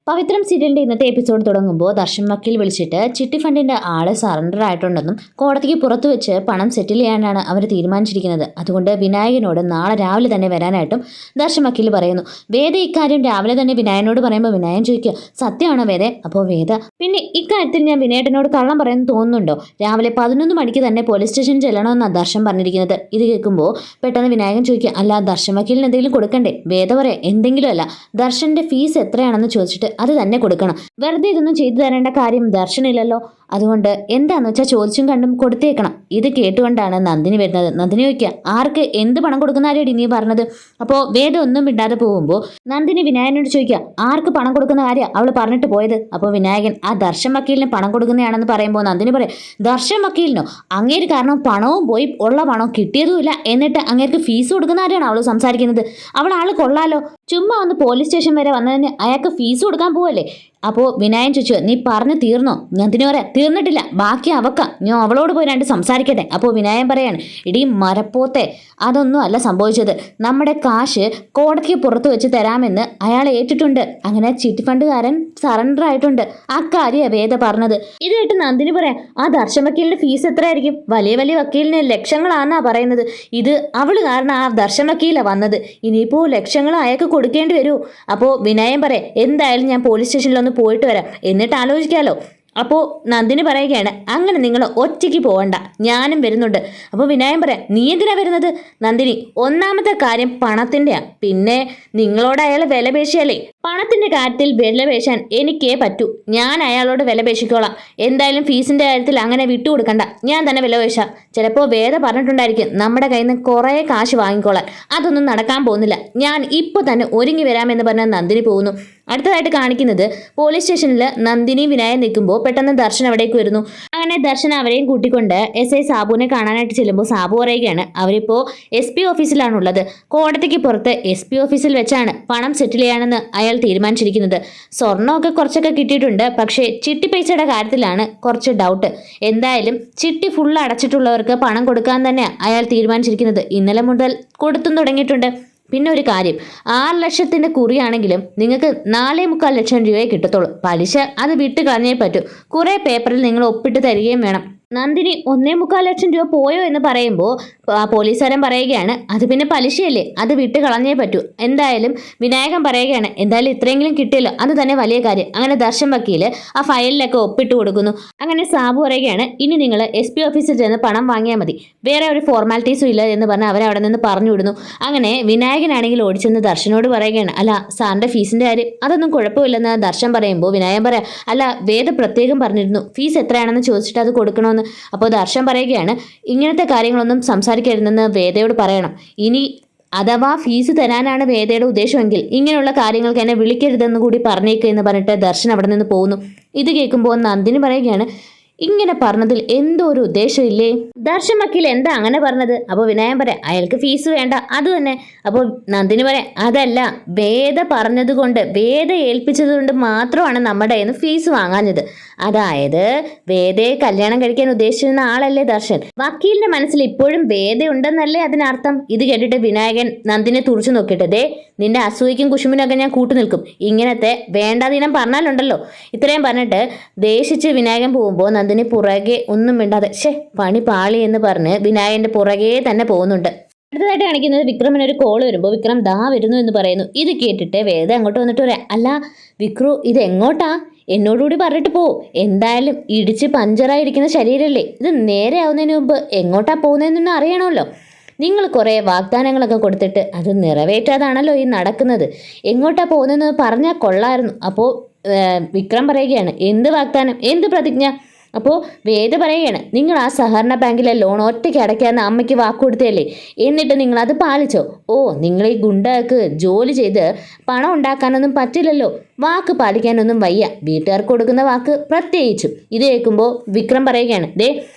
പവിത്രം സീരിയലിന്റെ ഇന്നത്തെ എപ്പിസോഡ് തുടങ്ങുമ്പോൾ ദർശൻ വക്കീൽ വിളിച്ചിട്ട് ചിട്ടി ഫണ്ടിന്റെ ആള് സറണ്ടർ ആയിട്ടുണ്ടെന്നും കോടതിക്ക് പുറത്തു വെച്ച് പണം സെറ്റിൽ ചെയ്യാനാണ് അവർ തീരുമാനിച്ചിരിക്കുന്നത്. അതുകൊണ്ട് വിനായകനോട് നാളെ രാവിലെ തന്നെ വരാനായിട്ടും ദർശൻ വക്കീൽ പറയുന്നു. വേദ ഇക്കാര്യം രാവിലെ തന്നെ വിനായകനോട് പറയുമ്പോൾ വിനായകൻ ചോദിക്കുക, സത്യമാണോ വേദ? അപ്പോൾ വേദ, പിന്നെ ഇക്കാര്യത്തിൽ ഞാൻ വിനയേട്ടനോട് കള്ളം പറയുന്നു തോന്നുന്നുണ്ടോ? രാവിലെ 11 മണിക്ക് തന്നെ പോലീസ് സ്റ്റേഷനിൽ ചെല്ലണമെന്നാണ് ദർശൻ പറഞ്ഞിരിക്കുന്നത്. ഇത് കേൾക്കുമ്പോൾ പെട്ടെന്ന് വിനായകൻ ചോദിക്കുക, അല്ല ദർശൻ വക്കീലിന് എന്തെങ്കിലും കൊടുക്കണ്ടേ? വേദ പറയാം, എന്തെങ്കിലും അല്ല, ദർശന്റെ ഫീസ് എത്രയാണെന്ന് ചോദിച്ചിട്ട് അത് തന്നെ കൊടുക്കണം. വെറുതെ ഇതൊന്നും ചെയ്തു തരേണ്ട കാര്യം ദർശനില്ലല്ലോ. അതുകൊണ്ട് എന്താന്ന് വെച്ചാൽ ചോദിച്ചും കണ്ടും കൊടുത്തേക്കണം. ഇത് കേട്ടുകൊണ്ടാണ് നന്ദിനി വരുന്നത്. നന്ദിനി ചോദിക്കുക, ആർക്ക് എന്ത് പണം കൊടുക്കുന്ന കാര്യമാണ് നീ പറഞ്ഞത്? അപ്പോൾ വേദം ഒന്നും വിടാതെ പോകുമ്പോൾ നന്ദിനി വിനായകനോട് ചോദിക്കുക, ആർക്ക് പണം കൊടുക്കുന്ന കാര്യം അവൾ പറഞ്ഞിട്ട് പോയത്? അപ്പോൾ വിനായകൻ ആ ദർശൻ വക്കീലിന് പണം കൊടുക്കുന്നതാണെന്ന് പറയുമ്പോൾ നന്ദിനി പറയും, ദർശൻ വക്കീലിനോ? അങ്ങേര് കാരണം പണവും പോയി, ഉള്ള പണവും കിട്ടിയതുമില്ല, എന്നിട്ട് അങ്ങേർക്ക് ഫീസ് കൊടുക്കുന്ന കാര്യമാണ് അവൾ സംസാരിക്കുന്നത്. അവൾ ആള് കൊള്ളാലോ, ചുമ്മാ ഒന്ന് പോലീസ് സ്റ്റേഷൻ വരെ വന്നതിന് അയാൾക്ക് ഫീസ് കൊടുക്കാൻ പോവല്ലേ? അപ്പോൾ വിനായകൻ ചോദിച്ചു, നീ പറഞ്ഞു തീർന്നോ? നന്ദിനി പറയാം, തീർന്നിട്ടില്ല, ബാക്കി അവക്കാം, ഞാൻ അവളോട് പോയി രണ്ട് സംസാരിക്കട്ടെ. അപ്പോൾ വിനായകൻ പറയാണ്, ഇടീ മരപ്പോത്തെ, അതൊന്നും അല്ല സംഭവിച്ചത്. നമ്മുടെ കാശ് കോടതിക്ക് പുറത്ത് വെച്ച് തരാമെന്ന് അയാൾ ഏറ്റിട്ടുണ്ട്. അങ്ങനെ ചിട്ടി ഫണ്ടുകാരൻ സറണ്ടർ ആയിട്ടുണ്ട്. ആ കാര്യം വേദ പറഞ്ഞത്. ഇത് കേട്ട് നന്ദിനി പറയാം, ആ ദർശൻ വക്കീലിന്റെ ഫീസ് എത്രയായിരിക്കും? വലിയ വലിയ വക്കീലിന് ലക്ഷങ്ങളാണെന്നാ പറയുന്നത്. ഇത് അവള് കാരണം ആ ദർശൻ വക്കീലാണ് വന്നത്. ഇനിയിപ്പോൾ ലക്ഷങ്ങൾ അയാൾക്ക് കൊടുക്കേണ്ടി വരുമോ? അപ്പോൾ വിനായകൻ പറയാം, എന്തായാലും ഞാൻ പോലീസ് സ്റ്റേഷനിലൊന്ന് പോയിട്ട് വരാം, എന്നിട്ട് ആലോചിക്കാമല്ലോ. അപ്പോൾ നന്ദിനി പറയുകയാണ്, അങ്ങനെ നിങ്ങൾ ഒറ്റയ്ക്ക് പോകണ്ട, ഞാനും വരുന്നുണ്ട്. അപ്പോൾ വിനായകൻ പറയാം, നീ എന്തിനാ വരുന്നത്? നന്ദിനി, ഒന്നാമത്തെ കാര്യം പണത്തിൻ്റെയാണ്. പിന്നെ നിങ്ങളോട് അയാൾ വില പേശിയാലേ, പണത്തിൻ്റെ കാര്യത്തിൽ വില പേശാൻ എനിക്കേ പറ്റൂ. ഞാൻ അയാളോട് വില പേശിക്കോളാം. എന്തായാലും ഫീസിൻ്റെ കാര്യത്തിൽ അങ്ങനെ വിട്ടുകൊടുക്കണ്ട, ഞാൻ തന്നെ വില പേശാം. ചിലപ്പോൾ വേദ പറഞ്ഞിട്ടുണ്ടായിരിക്കും നമ്മുടെ കയ്യിൽ നിന്ന് കുറേ കാശ് വാങ്ങിക്കോളാൻ. അതൊന്നും നടക്കാൻ പോകുന്നില്ല, ഞാൻ ഇപ്പോൾ തന്നെ ഒരുങ്ങി വരാമെന്ന് പറഞ്ഞാൽ നന്ദിനി പോകുന്നു. അടുത്തതായിട്ട് കാണിക്കുന്നത് പോലീസ് സ്റ്റേഷനിൽ നന്ദിനി വിനായകൻ നിൽക്കുമ്പോൾ പെട്ടെന്ന് ദർശൻ അവിടേക്ക് വരുന്നു. അങ്ങനെ ദർശൻ അവരെയും കൂട്ടിക്കൊണ്ട് SI സാബുവിനെ കാണാനായിട്ട് ചെല്ലുമ്പോൾ സാബു പറയുകയാണ്, അവരിപ്പോൾ SP ഓഫീസിലാണുള്ളത്. കോടതിക്ക് പുറത്ത് SP ഓഫീസിൽ വെച്ചാണ് പണം സെറ്റിൽ ചെയ്യാനെന്ന് അയാൾ തീരുമാനിച്ചിരിക്കുന്നത്. സ്വർണ്ണമൊക്കെ കുറച്ചൊക്കെ കിട്ടിയിട്ടുണ്ട്, പക്ഷേ ചിട്ടി പൈസയുടെ കാര്യത്തിലാണ് കുറച്ച് ഡൗട്ട്. എന്തായാലും ചിട്ടി ഫുൾ അടച്ചിട്ടുള്ളവർക്ക് പണം കൊടുക്കാൻ തന്നെ അയാൾ തീരുമാനിച്ചിരിക്കുന്നത്. ഇന്നലെ മുതൽ കൊടുത്തും തുടങ്ങിയിട്ടുണ്ട്. പിന്നെ ഒരു കാര്യം, 6 ലക്ഷത്തിൻ്റെ കുറിയാണെങ്കിലും നിങ്ങൾക്ക് 4.25 ലക്ഷം രൂപയെ കിട്ടത്തുള്ളൂ. പലിശ അത് വിട്ട് കളഞ്ഞേ പറ്റൂ. കുറേ പേപ്പറിൽ നിങ്ങൾ ഒപ്പിട്ട് തരികയും വേണം. നന്ദിനി 1.25 ലക്ഷം രൂപ പോയോ എന്ന് പറയുമ്പോൾ പോലീസുകാരൻ പറയുകയാണ്, അത് പിന്നെ പലിശയല്ലേ, അത് വിട്ട് കളഞ്ഞേ പറ്റൂ. എന്തായാലും വിനായകൻ പറയുകയാണ്, എന്തായാലും ഇത്രയെങ്കിലും കിട്ടിയല്ലോ, അത് തന്നെ വലിയ കാര്യം. അങ്ങനെ ദർശൻ വക്കീൽ ആ ഫയലിലൊക്കെ ഒപ്പിട്ട് കൊടുക്കുന്നു. അങ്ങനെ സാബു പറയുകയാണ്, ഇനി നിങ്ങൾ SP ഓഫീസിൽ ചെന്ന് പണം വാങ്ങിയാൽ മതി, വേറെ ഒരു ഫോർമാലിറ്റീസും ഇല്ല എന്ന് പറഞ്ഞ് അവരവിടെ നിന്ന് പറഞ്ഞു വിടുന്നു. അങ്ങനെ വിനായകനാണെങ്കിൽ ഓടിച്ചെന്ന് ദർശനോട് പറയുകയാണ്, അല്ല സാറിൻ്റെ ഫീസിൻ്റെ കാര്യം അതൊന്നും കുഴപ്പമില്ലെന്ന് ദർശൻ പറയുമ്പോൾ വിനായകൻ പറയാം, അല്ല വേദ പ്രത്യേകം പറഞ്ഞിരുന്നു ഫീസ് എത്രയാണെന്ന് ചോദിച്ചിട്ട് അത് കൊടുക്കണമെന്ന്. അപ്പോൾ ദർശൻ പറയുകയാണ്, ഇങ്ങനത്തെ കാര്യങ്ങളൊന്നും സംസാരിക്കരുതെന്ന് വേദയോട് പറയണം. ഇനി അഥവാ ഫീസ് തരാനാണ് വേദയുടെ ഉദ്ദേശമെങ്കിൽ ഇങ്ങനെയുള്ള കാര്യങ്ങൾക്ക് എന്നെ വിളിക്കരുതെന്ന് കൂടി പറഞ്ഞേക്ക് എന്ന് പറഞ്ഞിട്ട് ദർശൻ അവിടെ നിന്ന് പോകുന്നു. ഇത് കേൾക്കുമ്പോൾ നന്ദിനി പറയുകയാണ്, ഇങ്ങനെ പറഞ്ഞതിൽ എന്തോ ഒരു ഉദ്ദേശമില്ലേ? ദർശൻ വക്കീൽ എന്താ അങ്ങനെ പറഞ്ഞത്? അപ്പോൾ വിനായകൻ പറയാം, അയാൾക്ക് ഫീസ് വേണ്ട, അത് തന്നെ. അപ്പോൾ നന്ദിനി പറയാം, അതല്ല, വേദ പറഞ്ഞത് കൊണ്ട്, വേദ ഏൽപ്പിച്ചത് കൊണ്ട് മാത്രമാണ് നമ്മുടെ കയ്യിൽ നിന്ന് ഫീസ് വാങ്ങാഞ്ഞത്. അതായത് വേദയെ കല്യാണം കഴിക്കാൻ ഉദ്ദേശിച്ചിരുന്ന ആളല്ലേ ദർശൻ. വക്കീലിന്റെ മനസ്സിൽ ഇപ്പോഴും വേദ ഉണ്ടെന്നല്ലേ അതിനർത്ഥം. ഇത് കേട്ടിട്ട് വിനായകൻ നന്ദിനെ തുറച്ചു നോക്കിയിട്ട്, ദേ നിന്റെ അസൂയക്കും കുശുമിനൊക്കെ ഞാൻ കൂട്ടു നിൽക്കും, ഇങ്ങനത്തെ വേണ്ടാതീനം പറഞ്ഞാലുണ്ടല്ലോ. ഇത്രയും പറഞ്ഞിട്ട് ദേഷിച്ച് വിനായകൻ പോകുമ്പോൾ നന്ദിനി പുറകെ ഒന്നും മിണ്ടാതെ, പണി പാളി എന്ന് പറഞ്ഞ് വിനായകന്റെ പുറകെ തന്നെ പോകുന്നുണ്ട്. അടുത്തതായിട്ട് കാണിക്കുന്നത് വിക്രമിന് ഒരു കോൾ വരുമ്പോൾ വിക്രം ദാ വരുന്നു എന്ന് പറയുന്നു. ഇത് കേട്ടിട്ട് വേദ അങ്ങോട്ട് വന്നിട്ട് പറയാം, അല്ല വിക്രു, ഇത് എങ്ങോട്ടാ? എന്നോടുകൂടി പറഞ്ഞിട്ട് പോ. എന്തായാലും ഇടിച്ച് പഞ്ചറായിരിക്കുന്ന ശരീരമല്ലേ, ഇത് നേരെ ആവുന്നതിന് മുമ്പ് എങ്ങോട്ടാ പോകുന്നതെന്നൊന്നും അറിയണമല്ലോ. നിങ്ങൾ കുറേ വാഗ്ദാനങ്ങളൊക്കെ കൊടുത്തിട്ട് അത് നിറവേറ്റാതാണല്ലോ ഈ നടക്കുന്നത്. എങ്ങോട്ടാ പോകുന്നതെന്ന് പറഞ്ഞാൽ കൊള്ളായിരുന്നു. അപ്പോൾ വിക്രം പറയുകയാണ്, എന്ത് വാഗ്ദാനം, എന്ത് പ്രതിജ്ഞ? അപ്പോൾ വേദ പറയുകയാണ്, നിങ്ങൾ ആ സഹകരണ ബാങ്കിലെ ലോൺ ഒറ്റയ്ക്ക് അടയ്ക്കാമെന്ന് അമ്മയ്ക്ക് വാക്ക് കൊടുത്തല്ലേ, എന്നിട്ട് നിങ്ങളത് പാലിച്ചോ? ഓ, നിങ്ങൾ ഈ ഗുണ്ടക്ക് ജോലി ചെയ്ത് പണം ഉണ്ടാക്കാനൊന്നും പറ്റില്ലല്ലോ, വാക്ക് പാലിക്കാനൊന്നും വയ്യ, വീട്ടുകാർക്ക് കൊടുക്കുന്ന വാക്ക് പ്രത്യേകിച്ചും. ഇത് കേൾക്കുമ്പോൾ വിക്രം പറയുകയാണ്, ദേ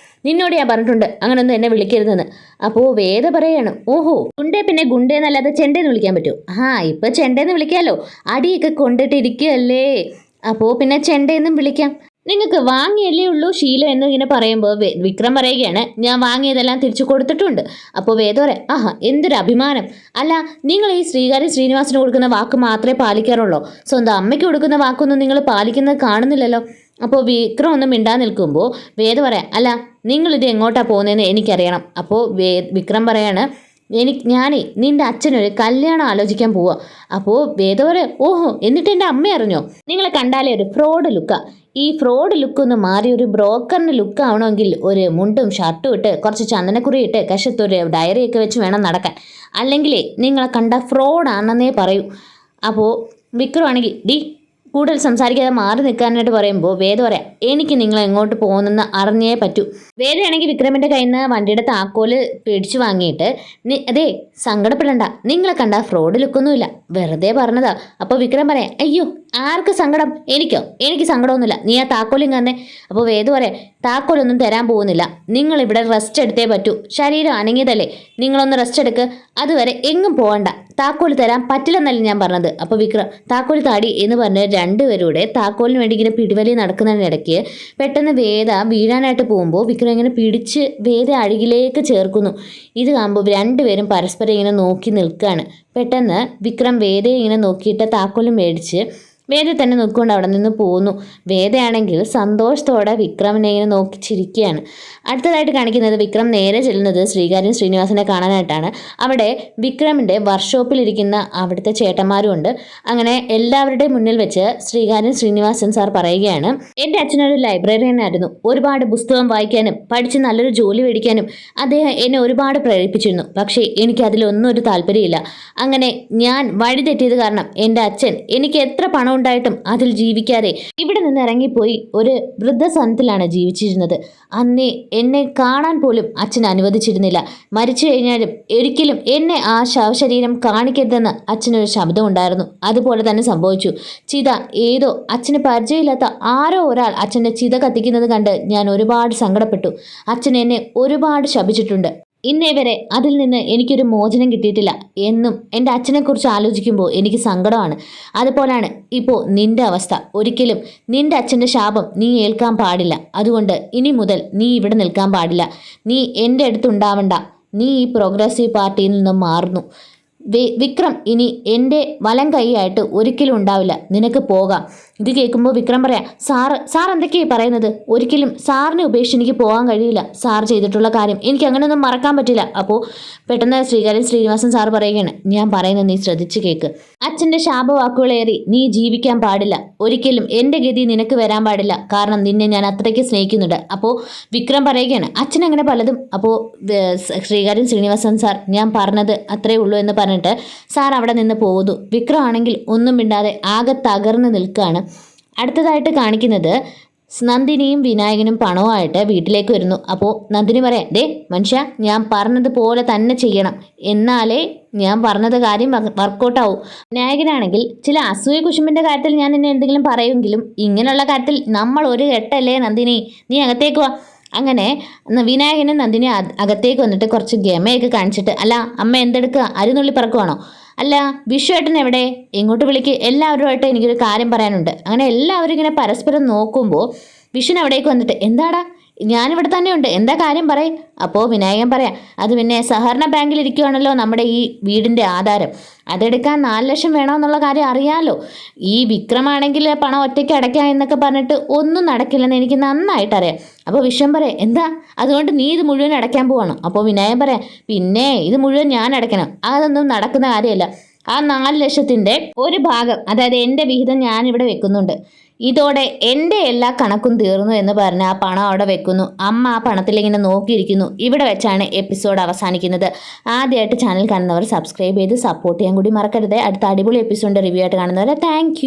നിന്നോട് ഞാൻ പറഞ്ഞിട്ടുണ്ട് അങ്ങനൊന്നും എന്നെ വിളിക്കരുതെന്ന്. അപ്പോൾ വേദ പറയാണ്, ഓഹോ, ഗുണ്ടേ പിന്നെ ഗുണ്ടേന്നല്ലാതെ ചെണ്ടേന്ന് വിളിക്കാൻ പറ്റുമോ? ഇപ്പം ചെണ്ടേന്ന് വിളിക്കാമല്ലോ, അടിയൊക്കെ കൊണ്ടിട്ടിരിക്കുകയല്ലേ, അപ്പോൾ പിന്നെ ചെണ്ടേന്നും വിളിക്കാം. നിങ്ങൾക്ക് വാങ്ങിയല്ലേ ഉള്ളൂ ശീലം എന്നിങ്ങനെ പറയുമ്പോൾ വിക്രം പറയുകയാണ്, ഞാൻ വാങ്ങിയതെല്ലാം തിരിച്ചു കൊടുത്തിട്ടുണ്ട്. അപ്പോൾ വേദ പറയാം, ആഹാ എന്തൊരു അഭിമാനം. അല്ല, നിങ്ങൾ ഈ ശ്രീകാര്യം ശ്രീനിവാസന് കൊടുക്കുന്ന വാക്ക് മാത്രമേ പാലിക്കാറുള്ളൂ, സ്വന്തം അമ്മയ്ക്ക് കൊടുക്കുന്ന വാക്കൊന്നും നിങ്ങൾ പാലിക്കുന്നത് കാണുന്നില്ലല്ലോ. അപ്പോൾ വിക്രം ഒന്നും മിണ്ടാൻ നിൽക്കുമ്പോൾ വേദ പറയാം, അല്ല നിങ്ങളിത് എങ്ങോട്ടാണ് പോകുന്നതെന്ന് എനിക്കറിയണം. അപ്പോൾ വിക്രം പറയാണ്, ഞാനേ നിന്റെ അച്ഛനൊരു കല്യാണം ആലോചിക്കാൻ പോവാ. അപ്പോൾ വേദ പറയാം, ഓഹോ എന്നിട്ട് എൻ്റെ അമ്മ അറിഞ്ഞോ? നിങ്ങളെ കണ്ടാലേ ഒരു ഫ്രോഡ് ലുക്കാ. ഈ ഫ്രോഡ് ലുക്ക് ഒന്ന് മാറി ഒരു ബ്രോക്കറിന് ലുക്ക് ആവണമെങ്കിൽ ഒരു മുണ്ടും ഷർട്ടും ഇട്ട് കുറച്ച് ചന്ദനക്കുറി ഇട്ട് കശത്തൊരു ഡയറിയൊക്കെ വെച്ച് വേണം നടക്കാൻ. അല്ലെങ്കിൽ നിങ്ങളെ കണ്ട ഫ്രോഡാണെന്നേ പറയൂ. അപ്പോൾ വിക്രമാണെങ്കിൽ ഡി കൂടുതൽ സംസാരിക്കാതെ മാറി നിൽക്കാനായിട്ട് പറയുമ്പോൾ വേദ പറയാം, എനിക്ക് നിങ്ങൾ എങ്ങോട്ട് പോകുന്നെന്ന് അറിഞ്ഞേ പറ്റൂ. വേദയാണെങ്കിൽ വിക്രമിൻ്റെ കയ്യിൽ നിന്ന് വണ്ടിയുടെ താക്കോല് പിടിച്ചു വാങ്ങിയിട്ട്, അതെ സങ്കടപ്പെടണ്ട, നിങ്ങളെ കണ്ട ഫ്രോഡ് ലുക്കൊന്നുമില്ല, വെറുതെ പറഞ്ഞതാ. അപ്പോൾ വിക്രം പറയാം, അയ്യോ ആർക്ക് സങ്കടം? എനിക്ക് സങ്കടമൊന്നുമില്ല, നീ ആ താക്കോലും തന്നെ. അപ്പോൾ വേദ പറയാം, താക്കോലൊന്നും തരാൻ പോകുന്നില്ല, നിങ്ങൾ ഇവിടെ റെസ്റ്റ് എടുത്തേ പറ്റൂ, ശരീരം അനങ്ങിയതല്ലേ, നിങ്ങളൊന്ന് റെസ്റ്റ് എടുക്ക്, അതുവരെ എങ്ങും പോകണ്ട, താക്കോല് തരാൻ പറ്റില്ലെന്നല്ല ഞാൻ പറഞ്ഞത്. അപ്പോൾ വിക്രം താക്കോല് താടി എന്ന് പറഞ്ഞ് രണ്ടുപേരൂടെ താക്കോലിന് വേണ്ടി ഇങ്ങനെ പിടിവലി നടക്കുന്നതിനിടയ്ക്ക് പെട്ടെന്ന് വേദ വീഴാനായിട്ട് പോകുമ്പോൾ വിക്രം ഇങ്ങനെ പിടിച്ച് വേദ അഴുകിലേക്ക് ചേർക്കുന്നു. ഇത് കാണുമ്പോൾ രണ്ടുപേരും പരസ്പരം ഇങ്ങനെ നോക്കി നിൽക്കുകയാണ്. പെട്ടെന്ന് വിക്രം വേദയെ ഇങ്ങനെ നോക്കിയിട്ട് താക്കോലും മേടിച്ച് വേദ തന്നെ നോക്കിക്കൊണ്ട് അവിടെ നിന്ന് പോകുന്നു. വേദയാണെങ്കിൽ സന്തോഷത്തോടെ വിക്രമിനെ ഇങ്ങനെ നോക്കി ചിരിക്കുകയാണ്. അടുത്തതായിട്ട് കാണിക്കുന്നത് വിക്രം നേരെ ചെല്ലുന്നത് ശ്രീകാര്യം ശ്രീനിവാസനെ കാണാനായിട്ടാണ്. അവിടെ വിക്രമിൻ്റെ വർക്ക്ഷോപ്പിലിരിക്കുന്ന അവിടുത്തെ ചേട്ടന്മാരും ഉണ്ട്. അങ്ങനെ എല്ലാവരുടെയും മുന്നിൽ വെച്ച് ശ്രീകാര്യം ശ്രീനിവാസൻ സാർ പറയുകയാണ്, എൻ്റെ അച്ഛനൊരു ലൈബ്രറിയനായിരുന്നു, ഒരുപാട് പുസ്തകം വായിക്കാനും പഠിച്ച് നല്ലൊരു ജോലി മേടിക്കാനും അദ്ദേഹം എന്നെ ഒരുപാട് പ്രേരിപ്പിച്ചിരുന്നു. പക്ഷേ എനിക്ക് അതിലൊന്നും ഒരു താല്പര്യമില്ല. അങ്ങനെ ഞാൻ വഴിതെറ്റിയത് കാരണം എൻ്റെ അച്ഛൻ എനിക്ക് എത്ര പണം ഉണ്ടായിട്ടും അതിൽ ജീവിക്കാതെ ഇവിടെ നിന്ന് ഇറങ്ങിപ്പോയി ഒരു വൃദ്ധസദനത്തിലാണ് ജീവിച്ചിരുന്നത്. അന്നേ എന്നെ കാണാൻ പോലും അച്ഛൻ അനുവദിച്ചിരുന്നില്ല. മരിച്ചു കഴിഞ്ഞാലും ഒരിക്കലും എന്നെ ആ ശവശരീരം കാണിക്കരുതെന്ന് അച്ഛനൊരു ശബ്ദം ഉണ്ടായിരുന്നു. അതുപോലെ തന്നെ സംഭവിച്ചു. ചിത ഏതോ അച്ഛന് പരിചയമില്ലാത്ത ആരോ ഒരാൾ അച്ഛൻ്റെ ചിത കത്തിക്കുന്നത് കണ്ട് ഞാൻ ഒരുപാട് സങ്കടപ്പെട്ടു. അച്ഛൻ എന്നെ ഒരുപാട് ശപിച്ചിട്ടുണ്ട്. ഇന്നേ വരെ അതിൽ നിന്ന് എനിക്കൊരു മോചനം കിട്ടിയിട്ടില്ല. എന്നും എൻ്റെ അച്ഛനെക്കുറിച്ച് ആലോചിക്കുമ്പോൾ എനിക്ക് സങ്കടമാണ്. അതുപോലാണ് ഇപ്പോൾ നിൻ്റെ അവസ്ഥ. ഒരിക്കലും നിൻ്റെ അച്ഛൻ്റെ ശാപം നീ ഏൽക്കാൻ പാടില്ല. അതുകൊണ്ട് ഇനി മുതൽ നീ ഇവിടെ നിൽക്കാൻ പാടില്ല. നീ എൻ്റെ അടുത്തുണ്ടാവണ്ട. നീ ഈ പ്രോഗ്രസീവ് പാർട്ടിയിൽ നിന്നും മാറുന്നു. വിക്രം ഇനി എൻ്റെ വലം കൈയായിട്ട് ഒരിക്കലും ഉണ്ടാവില്ല. നിനക്ക് പോകാം. ഇത് കേൾക്കുമ്പോൾ വിക്രം പറയാം, സാർ എന്തൊക്കെയാണ് പറയുന്നത്? ഒരിക്കലും സാറിനെ ഉപേക്ഷിച്ച് എനിക്ക് പോകാൻ കഴിയില്ല. സാർ ചെയ്തിട്ടുള്ള കാര്യം എനിക്ക് അങ്ങനെയൊന്നും മറക്കാൻ പറ്റില്ല. അപ്പോൾ പെട്ടെന്ന് ശ്രീകാര്യം ശ്രീനിവാസൻ സാർ പറയുകയാണ്, ഞാൻ പറയുന്നത് നീ ശ്രദ്ധിച്ച് കേൾക്ക്. അച്ഛൻ്റെ ശാപവാക്കുകളേറി നീ ജീവിക്കാൻ പാടില്ല. ഒരിക്കലും എൻ്റെ ഗതി നിനക്ക് വരാൻ പാടില്ല. കാരണം നിന്നെ ഞാൻ അത്രയ്ക്ക് സ്നേഹിക്കുന്നുണ്ട്. അപ്പോൾ വിക്രം പറയുകയാണ്, അച്ഛൻ അങ്ങനെ പലതും. അപ്പോൾ ശ്രീകാര്യം ശ്രീനിവാസൻ സാർ ഞാൻ പറഞ്ഞത് അത്രേ ഉള്ളൂ എന്ന് പറഞ്ഞിട്ട് സാർ അവിടെ നിന്ന് പോകുന്നു. വിക്രം ആണെങ്കിൽ ഒന്നും മിണ്ടാതെ ആകെ തകർന്ന് നിൽക്കുകയാണ്. അടുത്തതായിട്ട് കാണിക്കുന്നത് നന്ദിനിയും വിനായകനും പണവുമായിട്ട് വീട്ടിലേക്ക് വരുന്നു. അപ്പോൾ നന്ദിനി പറയാം, ദേ മനുഷ്യ, ഞാൻ പറഞ്ഞതുപോലെ തന്നെ ചെയ്യണം, എന്നാലേ ഞാൻ പറഞ്ഞത് കാര്യം വർക്കൗട്ടാവും. വിനായകനാണെങ്കിൽ ചില അസൂയ കുശുമ്പിൻ്റെ കാര്യത്തിൽ ഞാൻ നിന്നെ എന്തെങ്കിലും പറയുമെങ്കിലും ഇങ്ങനെയുള്ള കാര്യത്തിൽ നമ്മൾ ഒരു കെട്ടല്ലേ നന്ദിനി, നീ അകത്തേക്ക് വാ. അങ്ങനെ വിനായകനും നന്ദിനി അകത്തേക്ക് വന്നിട്ട് കുറച്ച് ഗമയൊക്കെ കാണിച്ചിട്ട്, അല്ല അമ്മ എന്തെടുക്കുക, അരിനുള്ളി പറക്കുവാണോ? അല്ല വിഷുവേട്ടൻ എവിടെ? ഇങ്ങോട്ട് വിളിക്ക്, എല്ലാവരുമായിട്ട് എനിക്കൊരു കാര്യം പറയാനുണ്ട്. അങ്ങനെ എല്ലാവരും ഇങ്ങനെ പരസ്പരം നോക്കുമ്പോൾ വിഷുവിന് അവിടേക്ക് വന്നിട്ട്, എന്താടാ ഞാനിവിടെ തന്നെ ഉണ്ട്, എന്താ കാര്യം പറയും? അപ്പോൾ വിനായകൻ പറയാം, അത് പിന്നെ സഹകരണ ബാങ്കിൽ ഇരിക്കുകയാണല്ലോ നമ്മുടെ ഈ വീടിൻ്റെ ആധാരം, അതെടുക്കാൻ 4 ലക്ഷം വേണമെന്നുള്ള കാര്യം അറിയാമല്ലോ. ഈ വിക്രമാണെങ്കിൽ പണം ഒറ്റയ്ക്ക് അടയ്ക്കാം എന്നൊക്കെ പറഞ്ഞിട്ട് ഒന്നും നടക്കില്ലെന്ന് എനിക്ക് നന്നായിട്ടറിയാം. അപ്പോൾ വിശ്വം പറയാം, എന്താ അതുകൊണ്ട് നീ ഇത് മുഴുവൻ അടയ്ക്കാൻ പോവാണോ? അപ്പോൾ വിനായകൻ പറയാം, പിന്നെ ഇത് മുഴുവൻ ഞാൻ അടയ്ക്കണം, അതൊന്നും നടക്കുന്ന കാര്യമല്ല. ആ 4 ലക്ഷത്തിൻ്റെ ഒരു ഭാഗം, അതായത് എൻ്റെ വിഹിതം ഞാനിവിടെ വെക്കുന്നുണ്ട്. ഇതോടെ എൻ്റെ എല്ലാ കണക്കും തീർന്നു എന്ന് പറഞ്ഞ് ആ പണം അവിടെ വെക്കുന്നു. അമ്മ ആ പണത്തിലിങ്ങനെ നോക്കിയിരിക്കുന്നു. ഇവിടെ വെച്ചാണ് എപ്പിസോഡ് അവസാനിക്കുന്നത്. ആദ്യമായിട്ട് ചാനൽ കാണുന്നവർ സബ്സ്ക്രൈബ് ചെയ്ത് സപ്പോർട്ട് ചെയ്യാൻ കൂടി മറക്കരുത്. അടുത്ത അടിപൊളി എപ്പിസോഡിൻ്റെ റിവ്യൂ ആയിട്ട് കാണുന്നവരെ താങ്ക്